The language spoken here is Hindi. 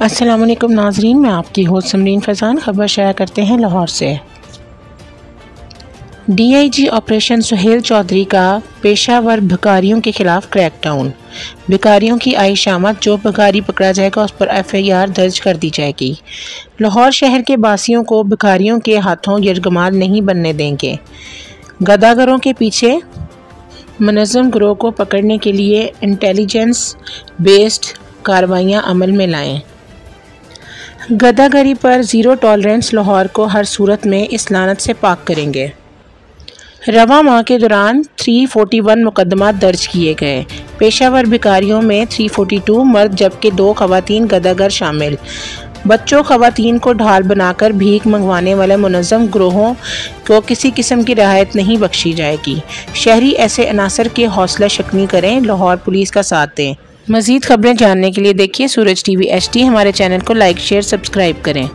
अस्सलामुअलैकुम नाजरीन, मैं आपकी होस्ट समरीन फैज़ान खबर शेयर करते हैं लाहौर से। डीआईजी ऑपरेशन सुहेल चौधरी का पेशावर भिखारियों के खिलाफ क्रैकडाउन। भिखारियों की आई शामत, जो भिखारी पकड़ा जाएगा उस पर एफआईआर दर्ज कर दी जाएगी। लाहौर शहर के बासियों को भिखारियों के हाथों यरगमाल नहीं बनने देंगे। गदागरों के पीछे मुनज़्ज़म गिरोह को पकड़ने के लिए इंटेलिजेंस बेस्ड कार्रवाइयाँ अमल में लाएं। गदागरी पर ज़ीरो टॉलरेंस, लाहौर को हर सूरत में इस लानत से पाक करेंगे। रवा माह के दौरान 341 मुकदमात दर्ज किए गए। पेशावर भिखारियों में 342 मर्द जबकि 2 खवातीन गदागर शामिल। बच्चों खवातीन को ढाल बनाकर भीख मंगवाने वाले मुनज़्ज़म गिरोहों को किसी किस्म की रियायत नहीं बख्शी जाएगी। शहरी ऐसे अनासर की हौसला शिकनी करें, लाहौर पुलिस का साथ दें। मज़ीद खबरें जानने के लिए देखिए सूरज टीवी HD। हमारे चैनल को लाइक शेयर सब्सक्राइब करें।